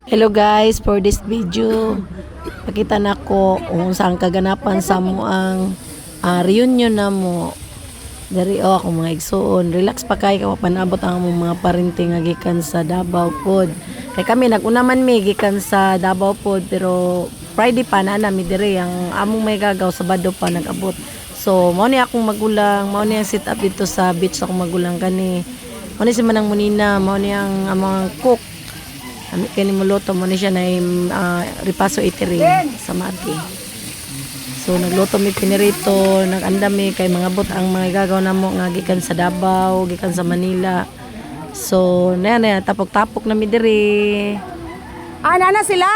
Hello guys, for this video pakita na ko kung saan kaganapan sa mo ang reunion na mo dari ako mga igsoon. Relax pa kay panabot ang mga parinting nga gikan sa Davao pod. Kay kami naguna man mi gikan sa Davao pod pero Friday pa na mi diri ang among may gagaw Sabado pa nag-abot. So mao ni akong magulang, mao ni ang sit up dito sa beach akong magulang kani. Mao ni si Manang Munina, mao ni ang among cook. Ami kani muluto mo ni siya na ripaso itiri sa Maki. So nagluto mi pinirito, nagandam mi kay mga bot ang mga gagaw namo nga gikan sa Davao, gikan sa Manila. So na tapok-tapok na mi diri. Nana sila?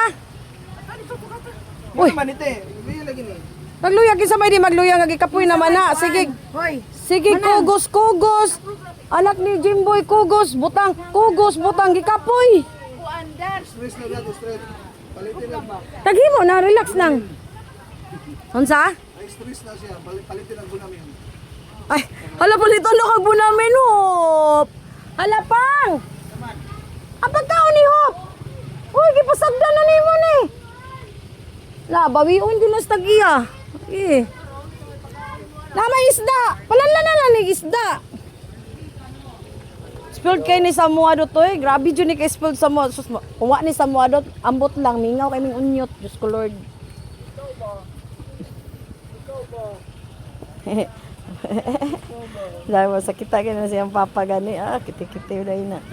Uy, manite. Luya lagi ni. Magluyag sa may di magluyag nga gikapoy naman na. Sige. Sige kugos. Anak ni Jimboy kugos butang gikapoy. Stress na gato, stress. Palitin lang ba? Taghimo na relax lang. Unsa? Ay, stress na siya. Palitin lang ko namin. Ay, hala palito na kag namin hop. Hala pang. Apag kaon ni hop. Uy, gipasagdan na nimo ni. La, bawion gyud nas tag-iya. Namay isda. Palanlan na lang ni isda. Spilled kay ni Samuado to eh. Grabe dyan ni kay spilled Samuado. Sus, kuha ni Samuado, ambot lang. Mingaw kay ming unyot. Diyos ko Lord. Dahil mo, sakita ka na siyang papa gani. Kiti-kiti na.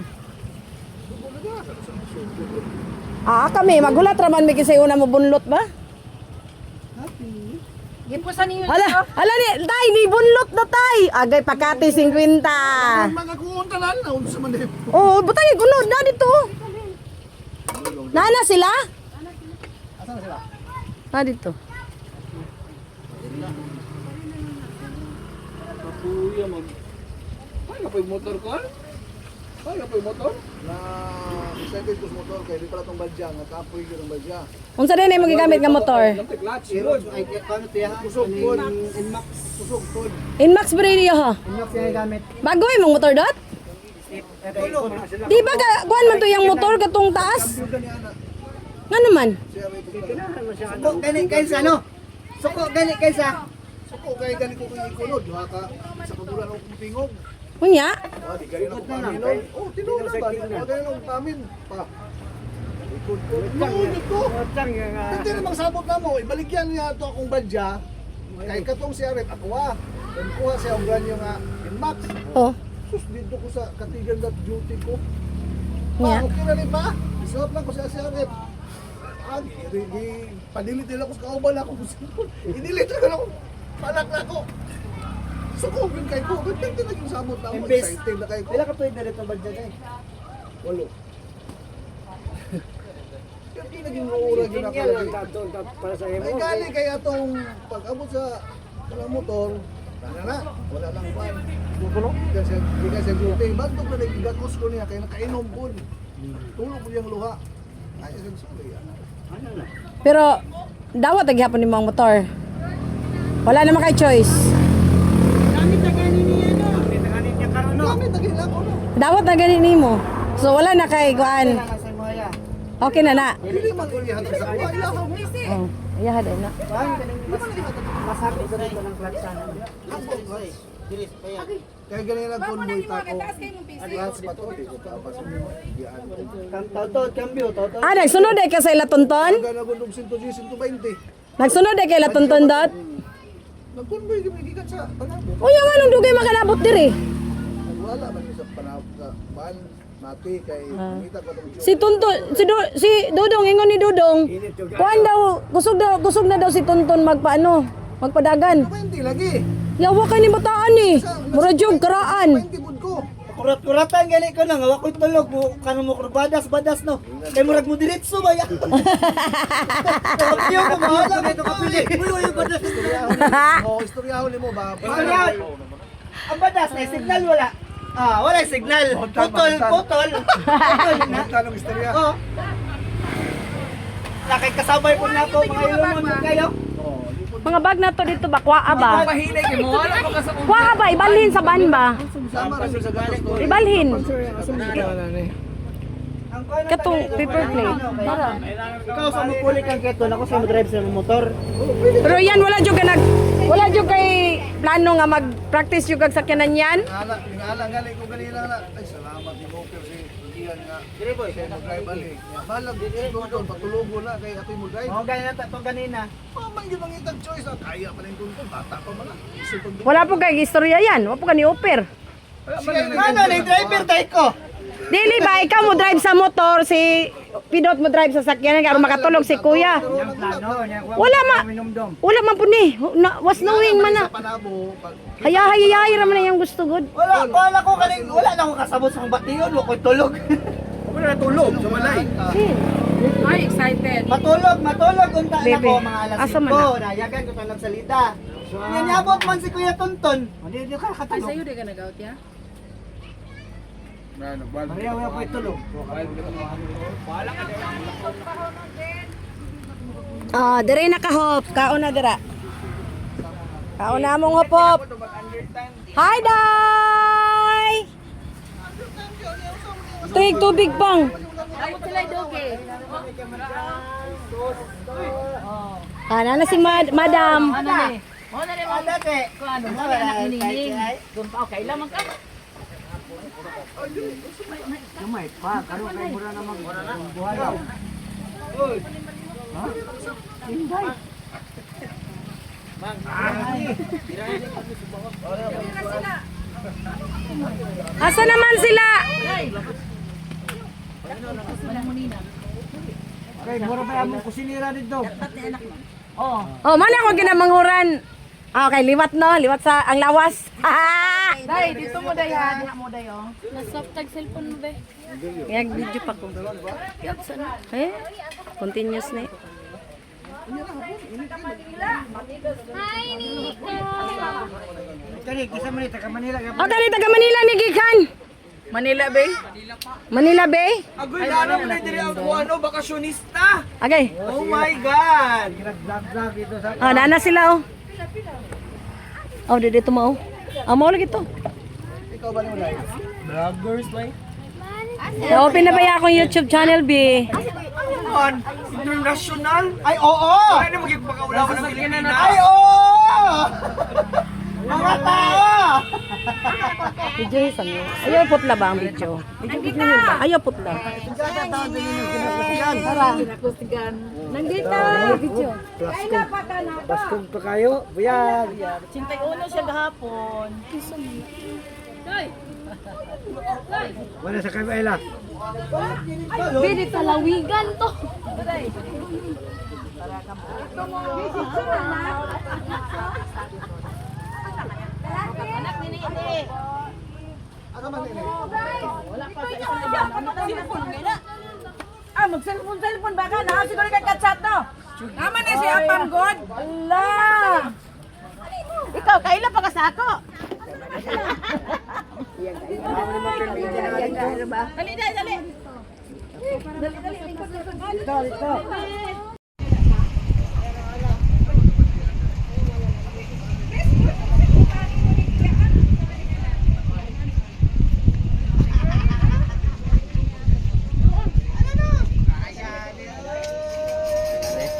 Kami, magulat raman may kisay una mo bunlot ba? Gipusan niyo Hala ni, tay, ni bunlot na tay. Agay pakati 50. Mga kuunta na unsa man din. Oh, butang igunod na dito. Nana sila? Asan na sila? Na dito. Papuya mag. Ay, apoy motor ko. Ay, apoy motor. Na excited ko sa motor kay di pala tong badya nga kapoy gyud ang badya. Unsa din ay mo gigamit nga motor? Lamte clutch. Ay kano tiya? Kusog pod. Inmax kusog pod. Inmax Brady ha. Inmax yung gamit. Bago imong motor dot? Di ba ka kuan man to yung motor katong taas? Nga naman. Suko gani kaysa ano? Suko gani kaysa. Suko kay gani ko kay ikunod ha ka sa kabulan og pingog. Unya? Di gani na ko paminon. Oh, tinuod na ba? O gani lang pamin pa. Ikod ko. Ikod ko. Hindi namang sabot na mo. Ibaligyan niya ito akong badya. Kay katong si Arep ako Kung kuha siya ang ganyo nga Inmax. Oh. Sus dito ko sa katigan that duty ko. Nya. Okay na rin pa. Isuot lang ko siya si Arep. Padilit nila ko sa kauban ako. Inilit na ako. Palak na ako. Sukubin kay ko. Ba't hindi naging sabot na ako? Excited na kay ko. Pila ka tuwid na rin ang badya na eh. Walo. Hindi naging uurag yun ako lagi. Para sa Ay gali kaya itong pag-abot sa motor, na, wala lang pa. Hindi kasi guti. Ba't ito na nagigakos ko niya kaya nakainom po. Tulog mo yung luha. Ay, sorry. Pero dawat gyapon ni mong motor. Wala naman kay choice. Gamit na gila ko no. Dawat na gani nimo. So wala na kay kuan. Okay na na. Hindi man ulihan sa kuha. Ilahaw mo. Oh, iya din na. Masabi ko rin ng clutch sana. Kaya ganyan lang convoy tako. Advance pa to. Dito pa pa sa mga iyan. Tawtod, cambio, tawtod. Nagsunod ay ka sa ila tonton? Hanggang nagundog 110, 120. Nagsunod ay kay ila tonton dot? Nag-convoy kami gikan sa panabot. Unya nga nung dugay makalabot diri. Wala man sa panabot sa ban mati kay kita ko tong Si Tonton, si Dudong ingon ni Dudong. Kuan daw, kusog na daw si Tonton magpadagan. 20 lagi. Yawa kay ni bataan ni. Mura jog karaan. 20 bud ko. Kurat-kuratan gali ko lang, hawa ko'y tulog mo, kano mo badas no. Kay murag mo diretso ba ya? Kapyo ko bahala kay to kapili. Uy, badas. Oh, istoryahon nimo ba? Istorya. Ang badas na signal wala. Wala signal. Putol na. Tanong istorya. Oh. Nakay kasabay ko na ako mga ilumon kayo. Mga bag na to dito ba? Kwaa ba? Mahilig mo, wala ko sa Kwaa ba? Ibalhin sa ban ba? Sama ra sa gatos to. Ibalhin. katong paper plate. Para. Ikaw sa mo puli kang keto, ako sa mo drive sa motor. Pero yan wala jud ka wala jud kay plano nga mag-practice jud kag sakyanan yan. Ingala gali ko kanina na. Ay salamat ni Walker si Ian nga. Dire boy, kay mag-drive balik. Balag din doon patulugo na kay atoy mo drive. Mao ganina ta to ganina. Man gyud ang itag choice ah. Kaya pa ning tuntun bata pa man. Iso pag Wala po kay istorya yan. Wala po ka ni Oper. Ano ni driver tay ko? Dili ba ikaw mo drive sa motor, si Pidot mo drive sa sakyanan kay aron makatulog si kuya. Wala man po ni. Was knowing man na. panabo pag Hayay ra man na yung gusto good. Wala ko kaning wala na ako kasabot sa bation, wa ko tulog. wala na tulog sa walay. Ay, excited. Matulog unta na Bebe, ko mga alas asa man 5. Nayagan ko tanong salita. Yanyabot man si Kuya Tonton. Hindi ka Ay, katulog. sa'yo di ka nag-out ya? Maria wala ko tulog. Dire na kahop. Kaon na dira. Kaon na mong hopop. Hi, Day! Tuig tubig bang? Dapat sila doge. Na si madam. Ano ni? Mo na ni mo. Dati. Ano mo anak ni Nining? Doon pa okay lang man ka. Gamay pa, karon kay mura na magbuhay. Asa naman sila? Okay, mura pa among kusinira dito. Oh, mana ko ginamanghuran. Okay, liwat no, liwat sa ang lawas. Day, dito mo day ha. Diha mo day oh. Nasop tag cellphone mo be. Yang video pa ko. Continuous na. Kani kisa man taga Manila ka. Kani taga Manila ni gikan. Manila be. Manila Bay. Agoy dara mo diri ang ano bakasyonista. Okay. Oh my god. Vlog ito sa Nana sila oh. Oh, dito mo oh. Mao lagi to. Ikaw ba ni live? vloggers bay. Open na ba yung akong YouTube channel, B? On international? Ay oo. Ay na magipakaula ko ng Pilipinas. Ay oo. Mga tao. Video hisan mo. Ayaw putla ba ang video? Ayaw putla. Tara. Nandito. Video. Baskog pa kayo. Buyag. Cintay uno siya gahapon. Day. Wala sa kabayla. Bidi talawigan to. Ano man ini? Mag-cellphone baka na siguro kay chat no. Naman na si Apam God. Allah. Ikaw kaila pa ka sa ako. Dali dali.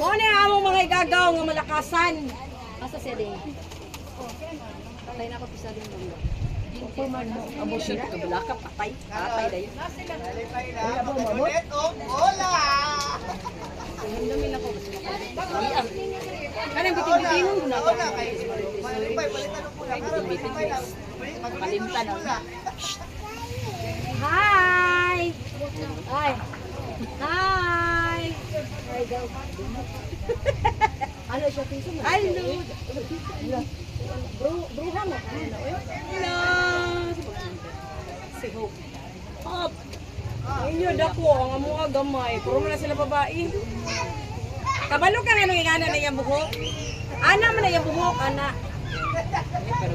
Mo ni among mga igagaw nga malakasan. Asa siya din? Patay na ako pisa din bangga. Amo siya ka balaka patay. Patay dayon. Kanang bitin-bitingon ko na. Palimtan oh. Hi. Hi. Hi. Ano siya piso mo? Hello. Bruha mo. Hello. Si Hope. Hope. Inyo dako ang amuha gamay. Puro mo na sila babae. Kabalo ka nga nung ingana na yung buhok. Ana man na yung buhok, ana.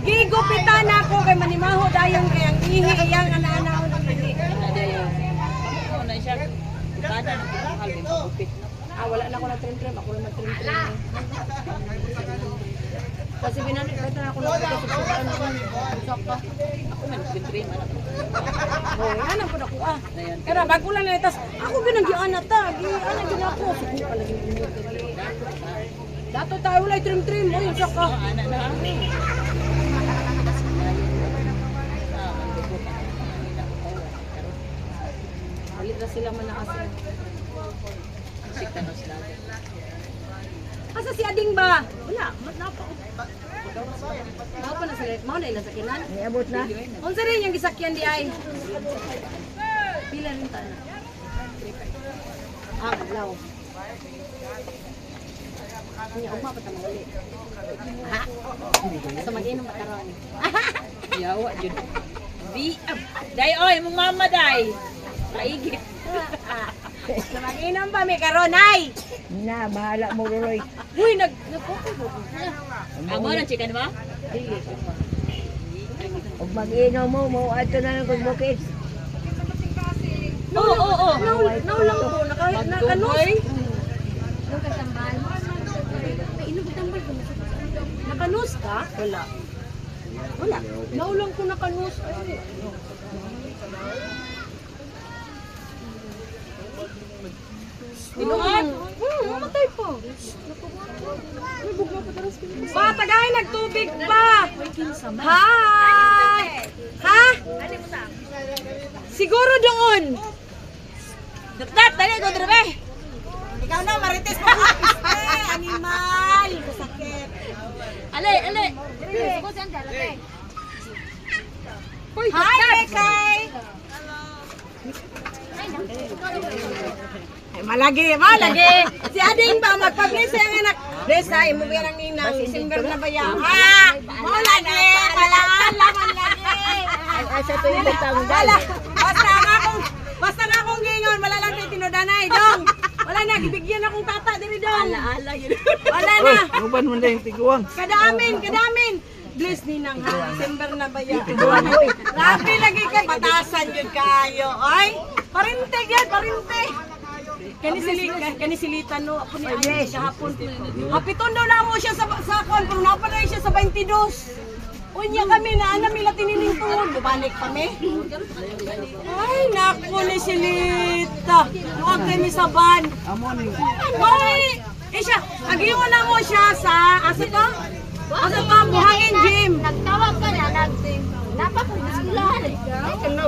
Gigupitan ako kay manimaho dayon kay ang ihi iyang ana-ana ng ihi. Ano siya? Kada na mahal din gupit. Wala na ako na trim-trim. Ako naman trim-trim. Kasi binalik na ako na pagkasukuan ko. Sakto. Ako man, bin-train man ako. Oo, yan ang ako ah. Kaya bago lang na itas, ako ginagyan na ta. Ano gina ako? Suko pala yung dato tayo wala trim-trim. O, yung saka. Halit na sila manakasin. Asa si Ading ba? Wala, napa. Napa na sila. Mao na ilang sakinan? May abot na. Unsa rin yung gisakyan di ay? Pila rin ta na. Law. Niya ugma pa ta mali. Ha? Sa mag-inom pa karon. Yawa jud. Day oy, mong mama day. Kaigi. Sa mag-inom pa mi karon ay. Na, bahala mo, Roy. Uy, nagpapay mo. Amo na chicken ba? Huwag mag-inaw mo ato na ng bukid. Oo. Naulang ko. Nakanos. Nakanos ka? Wala. Naulang ko nakanos. Inuman? Mamatay po. Pa, tagay, nagtubig pa. Hi! Ha? Siguro doon. Dat, dali, doon drabe. Ikaw na, marites mo. Animal. Sakit. Ale. Hi, Bekay. Malagi. Si Ading ba magpabilis ang anak. Resa, imo ba ang ninang December na ba yan? Ha? Malagi. Ay, sa tuwing magtanggal. Basta nga akong gingon, wala lang tayo tinudanay, dong. Wala na, gibigyan akong tata diri dong. Ala yun. Wala na. Uban mo na yung tiguan. Kadamin. Bless ninang ha, December na ba yan? Grabe lagi kay batasan yun kayo. Ay, parinte yan. Kanisilita no, ako ni Ay kahapon. Hapitun daw na mo siya sa kon, pero napanay siya sa 22. Unya kami na mila tiniling tuod, balik kami. Ay, naku ni Silita. Huwag kami sa van. Ay, siya, agiwan na mo siya sa, asa to, Buhangin Gym. Nagtawag ka na, napapag-iskulahan.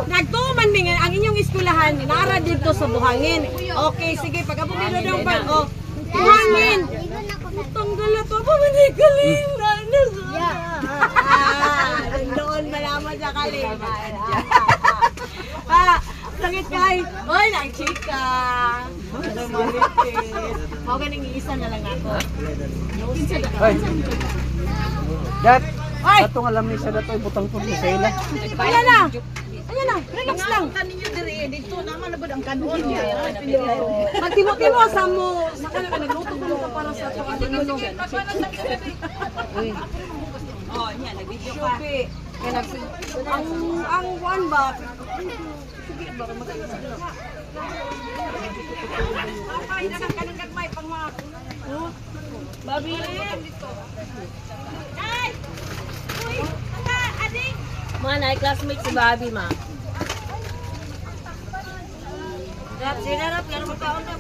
Nagtuman mi nga ang inyong eskwelahan nara dito sa Buhangin. Okay, sige, pagkabumilo daw ba? Oh, Buhangin. Tanggal na to, pamanigaling na. Doon malaman sa kaliman. Sakit kay. Oy, nagchika. Mau ganing iisa na lang ako. Hoy. Dat. Ay! Atong alam ni sa datoy butang pud ni sa ila. Ayan na. Relax lang. Magtimo-timo sa mo. Saka na nagluto ko ka para sa pagkakino. Oh, niya, nag-video ka. Ang one ba? Sige ba magkano? Ay, nalang kanang gagmay pang mga Babi. Ay! Uy, ading. Mga na-classmate si Bobby, ma. Sinarap, yan mo kaon na.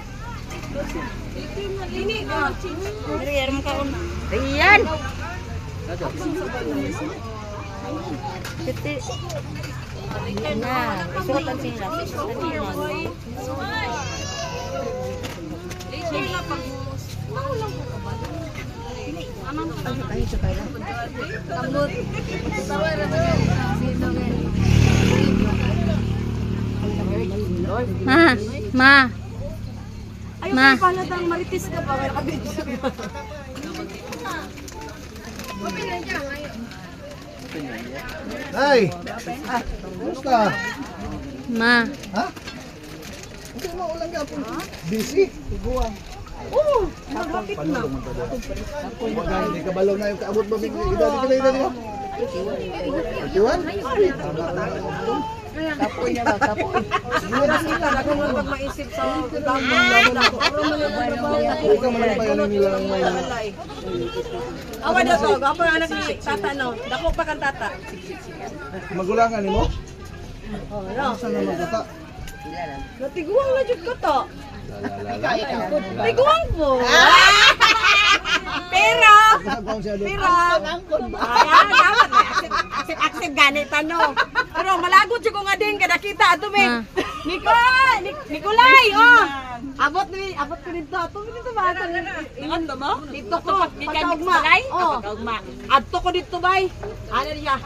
Ini ka. Yan mo kaon. Riyan! Na, isuotan sila. Ma. Ayun, ma. Palatang maritis ka pa. Ay! Kumusta? Ma. Ha? Hindi mo ulang gapon. Busy? Tiguan. Oo, malapit na. Hindi ka balaw na yung kaabot ba? Idali ka mo? 41? Ikaw malabayan ang ilang may... Awa daw to, gapo ang anak ni tata no. Dako pa kan tata. Magulangan mo? Oh, no. Saan na magkata? Natiguang na jud ko to. Tiguang po. Pero ayan, dapat na accept ganit ano. Pero malagot jud ko nga din kada kita ato me. Nikolay, oh. Abot ko dito. Dito ba? Ingon to mo? Dito ko. Pagkaugma. Oh. Adto ko dito bay. Ano niya?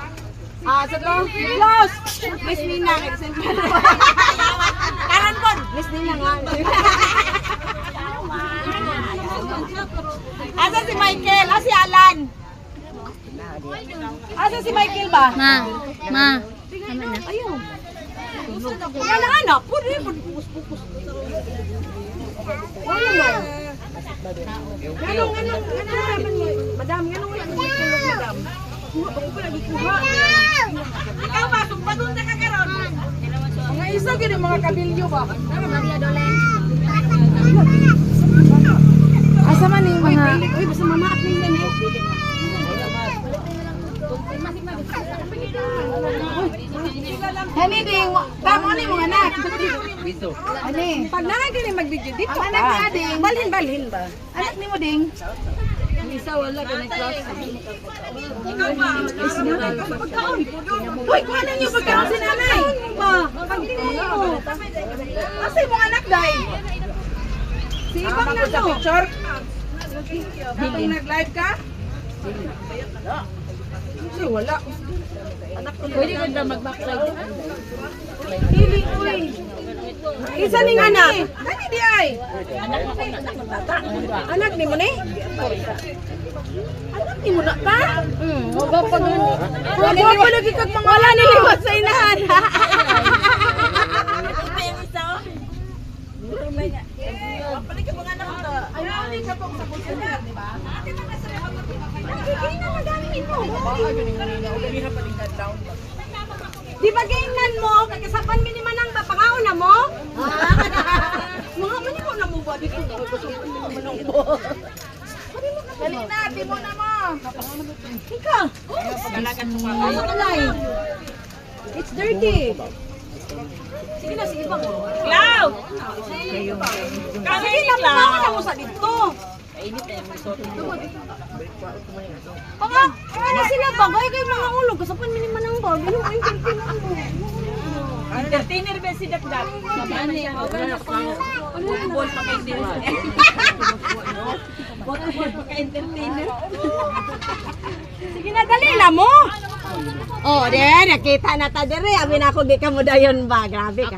Sa to. Close. Miss Nina. Karan ko. Miss Nina nga. Asa si Michael? Si Alan? Asa si Michael ba? Ma. Ayun. Wala anak. Pwede pupus. Wala mo. Ganong. Madam, ganong wala nang tulog, madam. Kuha ba ko pala gikuha? Ikaw ba? Sumpadun na ka karon. Mga isa gini mga kabilyo ba? Asa man yung mga... Uy, basta mamaak na yun eh. Hani ding, tamo ni mga anak. Ani, pag nanay din mag-video dito. Ang anak niya ding, balhin ba? Anak ni mo ding. Isa wala ka na class. Ikaw ba? Uy, kuha na niyo pagkaon si nanay. Pa, pagtingin mo. Kasi mo anak day. Si Ibang na to. Picture? Habang nag-live ka? Kasi wala. Pwede ko na mag-backlight. Pili, uy. Isa ning anak. Dali di ay. Anak ni mo ni? Anak ni mo na pa? Wala pa nun. Wala pa lagi kag mga wala niliwas sa inahan. Papalig ka mga anak ko. Ayaw ka po sa bulsunan, di ba? Di ba gainan mo? Kakasapan minimanang ba? Pangaon na mo? Mga manimo na mo ba? Dito na kakasapan minimanang mo. Dali na, timo na mo. Ika. Ayaw ka na eh. It's dirty. Sige na, sige pa mo. Cloud! Sige na, pangaon na mo sa dito. Ano sila ba? Gaya kayo mga ulog. Kasapan minimanang ba? Ganun kayo entertainer mo. Entertainer ba si Dakdak? Bol pa kayo din. Bol pa kayo entertainer. Sige na, dali na mo. Oh, nakita na ta dire. Amin ako, di ka mo dayon ba? Grabe ka.